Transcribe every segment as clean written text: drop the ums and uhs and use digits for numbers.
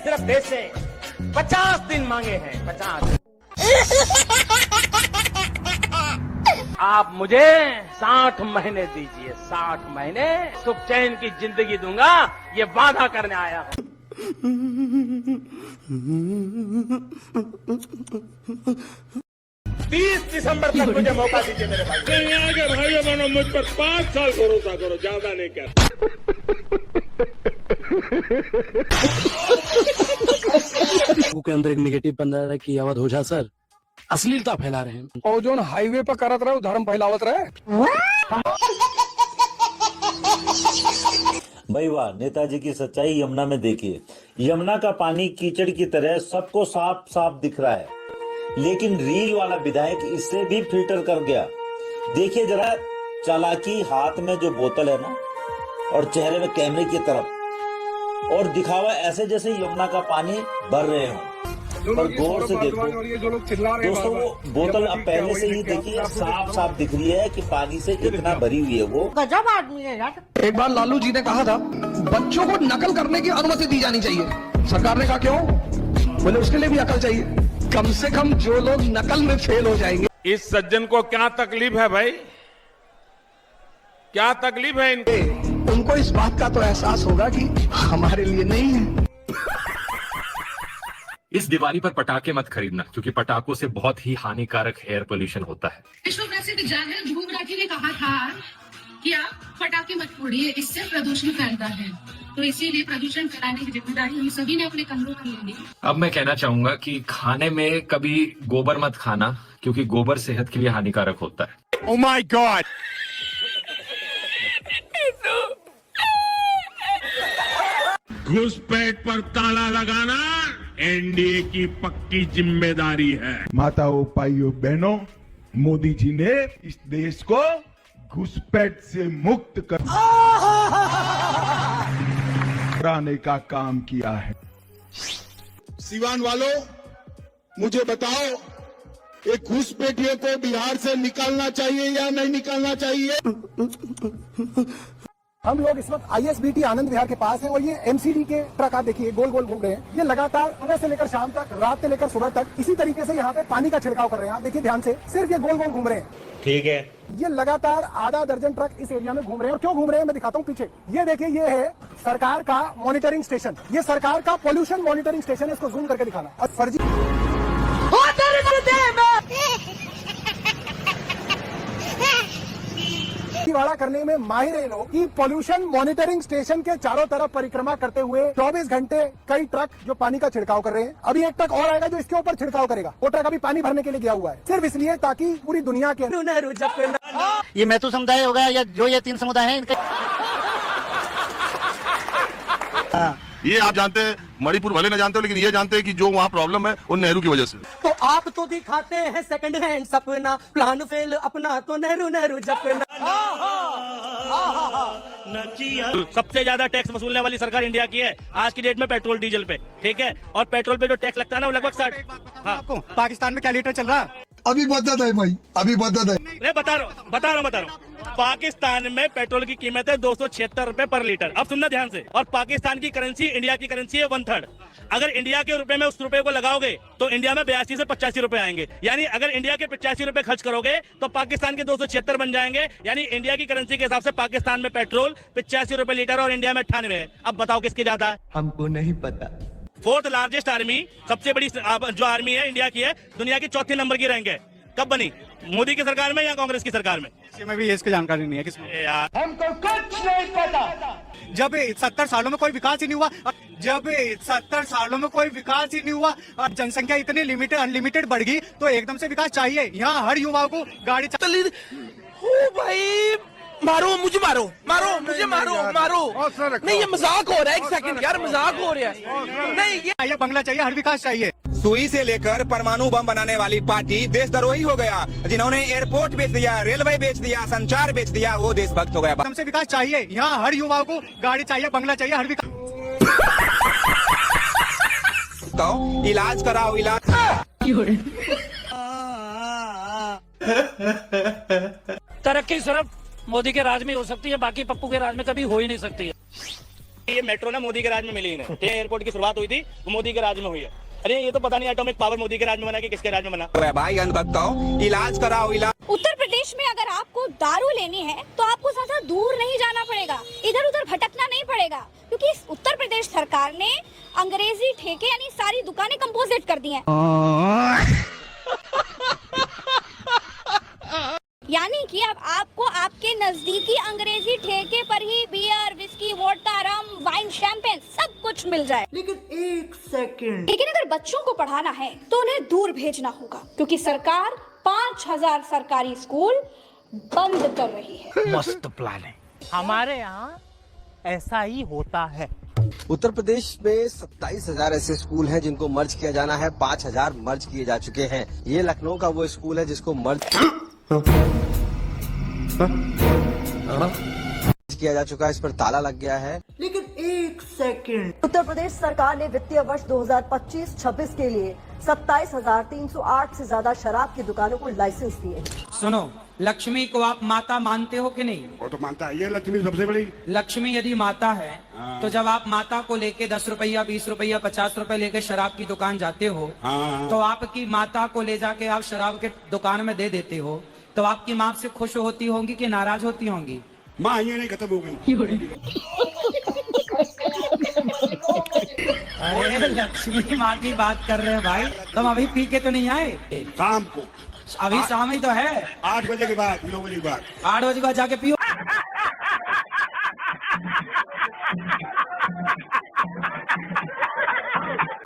सिर्फ देश से 50 दिन मांगे हैं, 50। आप मुझे 60 महीने दीजिए, 60 महीने सुख चैन की जिंदगी दूंगा, ये वादा करने आया हूं। 30 दिसंबर तक मुझे मौका दीजिए मेरे भाई। भाइयों बहनों, मुझ पर 5 साल भरोसा करो, ज्यादा नहीं कर। के अंदर एक नेगेटिव बन रहा है कि अवध ओझा सर अश्लीलता फैला रहे हैं। और जो हाईवे पर करत रहे धर्म फैलावत रहे। भाई वाह, नेताजी की सच्चाई यमुना में देखिए। यमुना का पानी कीचड़ की तरह सबको साफ साफ दिख रहा है, लेकिन रील वाला विधायक इससे भी फिल्टर कर गया। देखिए जरा चालाकी, हाथ में जो बोतल है ना और चेहरे में कैमरे की तरफ, और दिखावा ऐसे जैसे यमुना का पानी भर रहे हो। पर गौर से देखो दोस्तों, वो बोतल अब पहले से ही देखिए साफ साफ दिख रही है कि पानी से कितना भरी हुई है वो। गजब आदमी है यार। एक बार लालू जी ने कहा था बच्चों को नकल करने की अनुमति दी जानी चाहिए। सरकार ने कहा क्यों? बोले उसके लिए भी अकल चाहिए। कम से कम जो लोग नकल में फेल हो जाएंगे। इस सज्जन को क्या तकलीफ है भाई? क्या तकलीफ है इनको? उनको इस बात का तो एहसास होगा कि हमारे लिए नहीं है। इस दिवाली पर पटाखे मत खरीदना, क्योंकि पटाखों से बहुत ही हानिकारक एयर पोल्यूशन होता है। विश्व प्रसिद्ध जागर ध्रुव राठी ने कहा था कि आप पटाखे मत फोड़िए, इससे प्रदूषण फैलता है। तो इसीलिए प्रदूषण फैलाने की जिम्मेदारी हम सभी ने अपने कंधों पर ले ली। अब मैं कहना चाहूंगा कि खाने में कभी गोबर मत खाना, क्योंकि गोबर सेहत के लिए हानिकारक होता है। Oh my God! घुसपैठ पर ताला लगाना एनडीए की पक्की जिम्मेदारी है। माताओं, भाइयों, बहनों, मोदी जी ने इस देश को घुसपैठ से मुक्त कराने का काम किया है। सीवान वालों, मुझे बताओ, एक घुसपैठियों को बिहार से निकालना चाहिए या नहीं निकालना चाहिए? हम लोग इस वक्त आईएसबीटी आनंद विहार के पास हैं और ये एमसीडी के ट्रक आप देखिए गोल गोल घूम रहे हैं। ये लगातार सुबह से लेकर शाम तक, रात से लेकर सुबह तक इसी तरीके से यहाँ पे पानी का छिड़काव कर रहे हैं। आप देखिए ध्यान से, सिर्फ ये गोल गोल घूम रहे हैं। ठीक है, ये लगातार आधा दर्जन ट्रक इस एरिया में घूम रहे हैं। और क्यों घूम रहे हैं मैं दिखाता हूँ पीछे। ये देखिए, ये है सरकार का मॉनिटरिंग स्टेशन। ये सरकार का पोल्यूशन मॉनिटरिंग स्टेशन है। इसको जूम करके दिखाना। और फर्जी वाड़ा करने में माहिर है लोग कि पोल्यूशन मॉनिटरिंग स्टेशन के चारों तरफ परिक्रमा करते हुए 24 घंटे कई ट्रक जो पानी का छिड़काव कर रहे हैं। अभी एक ट्रक और आएगा जो इसके ऊपर छिड़काव करेगा। वो ट्रक अभी पानी भरने के लिए गया हुआ है, सिर्फ इसलिए ताकि पूरी दुनिया के ये मैथु समुदाय होगा या जो ये 3 समुदाय हैं इनके। ये आप जानते हैं, मणिपुर भले न जानते हो, लेकिन ये जानते हैं कि जो वहाँ प्रॉब्लम है वो नेहरू की वजह से। तो आप तो दिखाते हैं सेकंड हैंड सपना, प्लान फेल अपना तो नेहरू नेहरू जपना। सबसे ज्यादा टैक्स वसूलने वाली सरकार इंडिया की है आज की डेट में, पेट्रोल डीजल पे, ठीक है। और पेट्रोल पे जो टैक्स लगता है ना वो लगभग 60। हाँ, पाकिस्तान में क्या लीटर चल रहा है? अभी बदत है भाई, अभी बदत है। मैं बता रहा हूँ। पाकिस्तान में पेट्रोल की कीमत है 276 रुपए पर लीटर। अब सुनना ध्यान से। और पाकिस्तान की करेंसी इंडिया की करेंसी है 1/3। अगर इंडिया के रुपए में उस रुपए को लगाओगे तो इंडिया में 82 से 85 रुपए आएंगे। यानी अगर इंडिया के 85 रुपए खर्च करोगे तो पाकिस्तान के 276 बन जाएंगे। यानी इंडिया की करेंसी के हिसाब से पाकिस्तान में पेट्रोल 85 रुपए लीटर और इंडिया में 98 है। अब बताओ किसकी ज्यादा है? हमको नहीं पता। 4th लार्जेस्ट आर्मी, सबसे बड़ी जो आर्मी है इंडिया की है, दुनिया की 4थी नंबर की रैंक है। कब बनी? मोदी की सरकार में या कांग्रेस की सरकार में? इसमें भी इसकी जानकारी नहीं है किसमें। हमको कुछ नहीं पता। जब 70 सालों में कोई विकास ही नहीं हुआ, जब 70 सालों में कोई विकास ही नहीं हुआ और जनसंख्या इतनी लिमिटेड अनलिमिटेड बढ़ गई तो एकदम से विकास चाहिए। यहाँ हर युवा को गाड़ी भाई मारो मुझे, मारो मुझे, मारो नहीं, ये मजाक हो रहा है। एक सेकंड यार, मजाक हो रहा है। नहीं, ये बंगला चाहिए, हर विकास चाहिए। सुई से लेकर परमाणु बम बनाने वाली पार्टी देशद्रोही हो गया। जिन्होंने एयरपोर्ट बेच दिया, रेलवे बेच दिया, संचार बेच दिया, वो देशभक्त हो गया। हमसे विकास चाहिए। यहाँ हर युवा को गाड़ी चाहिए, बंगला चाहिए, हर विकास। तो इलाज कराओ, इलाज। तरक्की सिर्फ मोदी के राज में हो सकती है, बाकी पप्पू के राज में कभी हो ही नहीं सकती है। ये मेट्रो ना मोदी के राज में मिली इन्हें। ये एयरपोर्ट की शुरुआत हुई थी वो मोदी के राज में हुई है। अरे ये तो पता नहीं एटॉमिक पावर मोदी के राज में बना कि किसके राज में बना। भाई अंधभक्तों, इलाज कराओ इलाज। उत्तर प्रदेश में अगर आपको दारू लेनी है तो आपको ज्यादा दूर नहीं जाना पड़ेगा, इधर उधर भटकना नहीं पड़ेगा, क्योंकि इस उत्तर प्रदेश सरकार ने अंग्रेजी ठेके यानी सारी दुकानें कंपोजिट कर दी हैं। यानी कि अब आपको आपके नजदीकी अंग्रेजी ठेके पर ही बियर, विस्की, वोडका, रम, वाइन, शैंपेन सब कुछ मिल जाए। लेकिन अगर बच्चों को पढ़ाना है तो उन्हें दूर भेजना होगा, क्योंकि सरकार 5000 सरकारी स्कूल बंद कर रही है। मस्त प्लान है। हमारे यहाँ ऐसा ही होता है। उत्तर प्रदेश में 27,000 ऐसे स्कूल हैं जिनको मर्ज किया जाना है। 5,000 मर्ज किए जा चुके हैं। ये लखनऊ का वो स्कूल है जिसको मर्ज किया जा चुका है। इस पर ताला लग गया है। लेकिन एक सेकंड, उत्तर प्रदेश सरकार ने वित्तीय वर्ष 2025-26 के लिए 27,308 से ज्यादा शराब की दुकानों को लाइसेंस दिए। सुनो, लक्ष्मी को आप माता मानते हो कि नहीं? वो तो मानता है, ये लक्ष्मी सबसे बड़ी। लक्ष्मी यदि माता है तो जब आप माता को लेके 10 रुपया, 20 रुपया, 50 रुपए लेके शराब की दुकान जाते हो तो आपकी माता को ले जाके आप शराब के दुकान में दे देते हो, तो आपकी माँ से खुश होती होंगी कि नाराज होती होंगी? माँ ये नहीं खत्म हो गई। अरे लक्ष्मी माँ की बात कर रहे हैं भाई, तुम अभी पी के तो नहीं आए? शाम को, अभी शाम ही तो है। 8 बजे के बाद, 9 बजे के बाद। 8 बजे के बाद जाके पियो।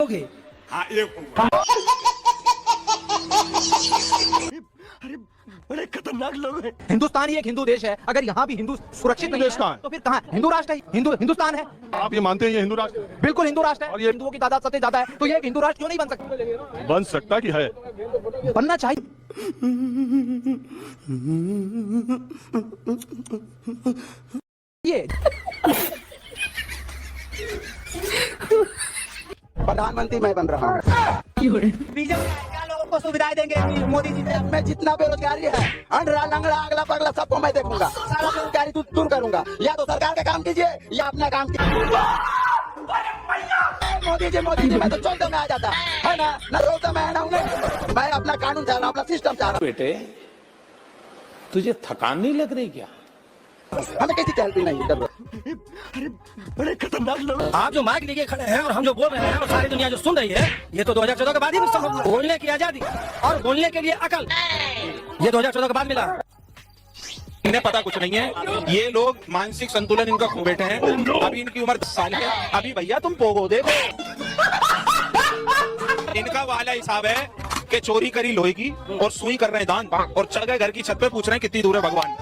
ओके, हाँ एक बड़े खतरनाक लोग हैं। हिंदुस्तान ही एक हिंदू देश है। अगर यहाँ भी हिंदू सुरक्षित नहीं है तो फिर कहाँ? हिंदू राष्ट्र है, हिंदुस्तान है। आप ये मानते हैं ये हिंदू राष्ट्र? बिल्कुल हिंदू राष्ट्र है और ये हिंदुओं की तादाद सबसे ज्यादा है, तो ये एक हिंदू राष्ट्र क्यों नहीं बन सकता? बन सकता कि है, बनना चाहिए। ये प्रधानमंत्री मैं बन रहा हूँ। बीजेपी क्या लोगों को सुविधाएं देंगे मोदी जी? मैं जितना बेरोजगारी है, अंडरा लंगड़ा अगला पगला सबको मैं देखूंगा। सारा बेरोजगारी दूर करूंगा। या तो सरकार का काम कीजिए या अपना काम कीजिए। मोदी जी मैं तो 14 में आ जाता है ना, न 14 में आना हूँ। मैं अपना कानून चाह रहा हूँ, अपना सिस्टम चाह रहा हूँ। बेटे तुझे थकान नहीं लग रही क्या? हमें किसी की हेल्प नहीं। बड़े खतरनाक लोग। आप जो माइक लेके खड़े हैं और हम जो बोल रहे हैं और सारी दुनिया जो सुन रही है, ये तो 2014 के बाद ही संभव। बोलने की आजादी और बोलने के लिए अकल, ये 2014 के बाद मिला। इन्हें पता कुछ नहीं है। ये लोग मानसिक संतुलन इनका खो बैठे हैं। अभी इनकी उम्र 10 साल है। अभी भैया तुम पोगो दे दो। इनका वाला हिसाब है कि चोरी करी लोहे की और सुई कर रहे हैं दान, और चढ़ गए घर की छत पे, पूछ रहे हैं कितनी दूर है भगवान।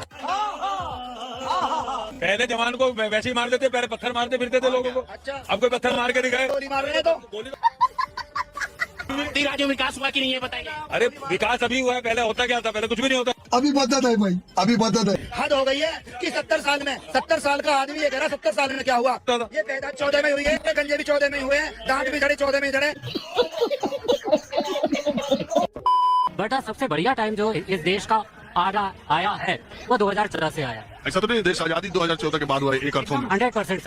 पहले जवान को वैसे ही मार देते, पहले पत्थर मारते फिरते थे लोगों को। अब कोई पत्थर मार के दिखाए? गोली मार रहे हैं तो राज्यों में विकास हुआ कि नहीं है बताइए। अरे विकास अभी हुआ है, पहले होता क्या था? पहले कुछ भी नहीं होता। अभी बदत है भाई, अभी बदत है। हद हो गई है कि 70 साल में 70 साल का आदमी ये कह रहा 70 साल में क्या हुआ? ये पैदा 14 में हुई है, गंजे भी 14 में हुए हैं, दांत भी झड़े 14 में झड़े। बेटा सबसे बढ़िया टाइम जो इस देश का आया है वो 2014 से आया। ऐसा तो नहीं, देश आजादी 2014 के बाद हुआ है एक अर्थों में। 100%।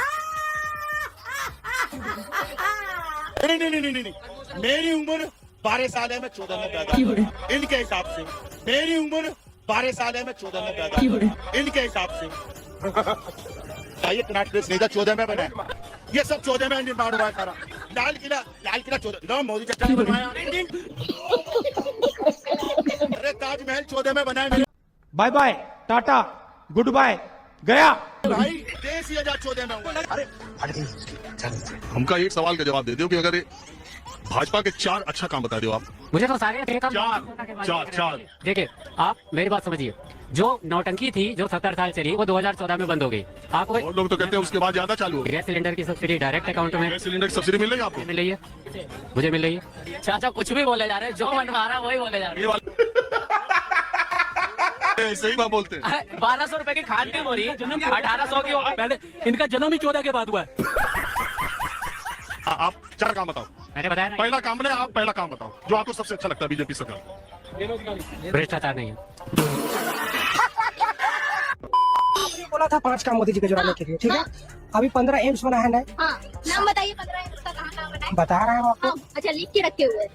नहीं, मेरी उम्र 12 साल है, मैं 14 में पैदा हुआ। इनके हिसाब से मेरी उम्र 12 साल है, मैं 14 में पैदा हुआ। इनके हिसाब से ये कनाट प्लेस नहीं था, 14 में बना है। ये सब 14 में निर्माण हुआ है सारा। लाल किला 14 मोदी चचा ने बनवाया। अरे ताजमहल 14 में बना है। Bye bye, tata, goodbye, गया भाई देश ही आजाद 14 में हुआ। अरे हमका एक सवाल का जवाब दे दो कि अगर ये भाजपा के 4 अच्छा काम बता दो आप। मुझे तो सारे चार। देखिए आप मेरी बात समझिए, जो नौटंकी थी जो 70 साल चली वो 2014 में बंद हो गई। आपको और लोग तो कहते हैं उसके बाद ज्यादा चालू हो गया। गैस सिलेंडर की सब्सिडी डायरेक्ट अकाउंट में। गैस सिलेंडर की सब्सिडी मिल रही है आपको? मिल रही है, मुझे मिल रही है। चाचा कुछ भी बोले जा रहे हैं, जो मन में आ रहा है वही बोले जा रहे हैं। सही बात बोलते हैं। 1200 रुपए की खाद की बोरी 1800 की पहले, इनका जन्म ही 14 के बाद हुआ है। आप 4 काम बताओ। मैंने बताया ना, पहला काम ने आप पहला काम बताओ जो आपको सबसे अच्छा लगता है बीजेपी सरकार। भ्रष्टाचार नहीं है। बोला था 5 काम मोदी जी के जुड़ाने के लिए, ठीक है? अभी 15 एम्स बना है ना, हाँ नाम बताइए 15 एम्स का, कहाँ कहाँ बना है? बता रहे हैं आपको। हाँ, अच्छा लिख के रखे हुए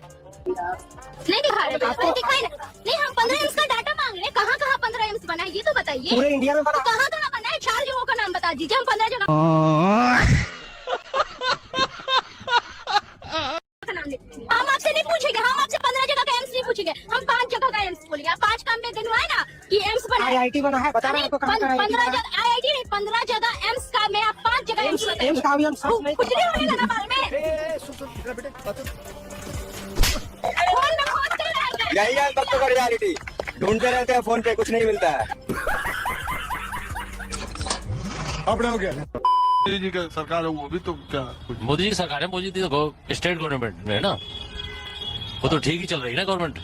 नहीं दिखा रहे, दिखाई नहीं, हम 15 एम्स का डाटा मांग रहे हैं, कहाँ कहाँ 15 एम्स बना है ये तो बताइए। पूरे इंडिया में बना, कहाँ कहाँ बना है, 4 जगहों का नाम बता दीजिए, हम 15 जगह का नाम लिखेंगे। हम आपसे नहीं पूछेंगे, हम आपसे 15 जगह का एम्स नहीं पूछेंगे, हम 5 जगह का एम्स बोलेंगे। आप 5 काम में गिनवाए ना कि एम्स बना है, IIT बना है, बता रहे हैं आपको कहाँ कहाँ 15 जगह IIT नहीं, 15 जगह एम्स का मैं आप 5 जगह एम्स एम्स का भी हम सर्च नहीं कुछ नहीं होने लगा बाल में। फोन में खोजते रहते हैं। यही है भक्तों का रियलिटी, ढूंढते रहते हैं फोन पे, कुछ नहीं मिलता है। अपना हो गया मोदी जी का सरकार है, वो भी तो क्या मोदी जी की सरकार है, मोदी जी तो स्टेट गवर्नमेंट में है ना, वो तो ठीक ही चल रही है ना गवर्नमेंट।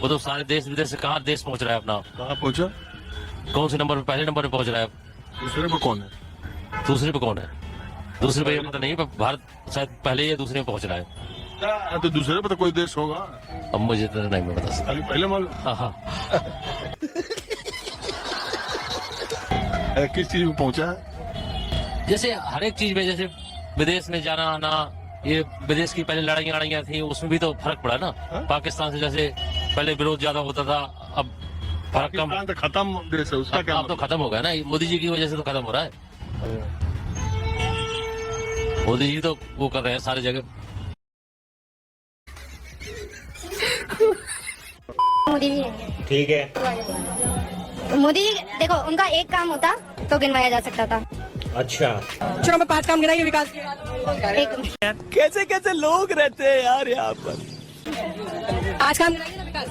वो तो सारे देश विदेश से कहाँ देश पहुंच रहा है अपना, कहाँ पहुंचा? कौन से नंबर पे, पहले नंबर पे पहुंच रहा है। दूसरे पे कौन है? दूसरे पे कौन है? दूसरे पे पता नहीं, पर भारत शायद पहले या दूसरे में पहुंच रहा है। तो दूसरे पे तो कोई देश होगा, अब मुझे तो नहीं पता। अभी पहले मालूम। हाँ किस चीज में पहुंचा है? जैसे हर एक चीज में, जैसे विदेश में जाना आना, ये विदेश की पहले लड़ाइयाँ थी, उसमें भी तो फर्क पड़ा ना। पाकिस्तान से जैसे पहले विरोध ज्यादा होता था, अब फर्क कम, पाकिस्तान तो खत्म देश है, उसका क्या अब तो खत्म हो गया ना, मोदी जी की वजह से तो खत्म हो रहा है। मोदी जी तो वो कर रहे हैं सारी जगह। मोदी जी ठीक है, मोदी जी देखो, उनका एक काम होता तो गिनवाया जा सकता था। अच्छा चलो मैं 5 काम गिनाइए विकास के। कैसे कैसे लोग रहते हैं यार यहाँ पर। 5 काम गिनाइए ना विकास।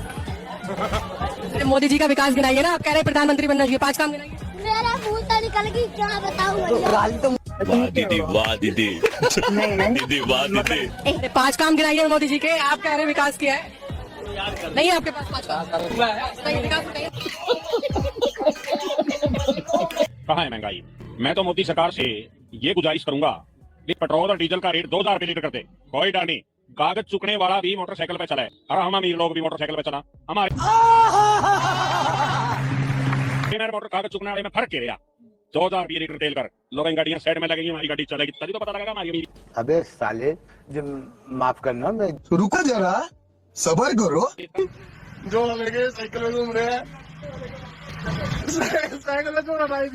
अरे मोदी जी का विकास गिनाइए ना, आप कह रहे हैं प्रधानमंत्री बनना चाहिए, 5 काम गिनाइए। मेरा मुंह तो निकल गई, क्या बताऊं। वाह दीदी, वाह दीदी, दीदी वाह दीदी। 5 काम गिनाइए मोदी जी के, आप कह रहे हैं विकास किया है, नहीं है आपके पास 5 काम। कहाँ है महंगाई? मैं तो मोदी सरकार से ये गुजारिश करूंगा कि पेट्रोल और डीजल का रेट 2000 रुपए लीटर कर दे, कोई डर नहीं। कागज चुकने वाला भी मोटरसाइकिल पे चला है, और हम अमीर लोग भी मोटरसाइकिल पे चला, हमारे मोटर कागज चुकने वाले में फर्क क्या रहा? 2000 रुपये लीटर तेल कर, लोग गाड़ियां साइड में लगेंगी, हमारी गाड़ी चलेगी, तभी तो पता लगेगा हमारी अमीरी। अबे साले, जो माफ करना, मैं रुको जरा, सबर करो। जो लगे साइकिल में घूम रहे हैं, साइकिल में जो रहा है,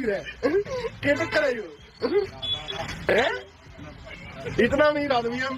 इतना अमीर आदमी हम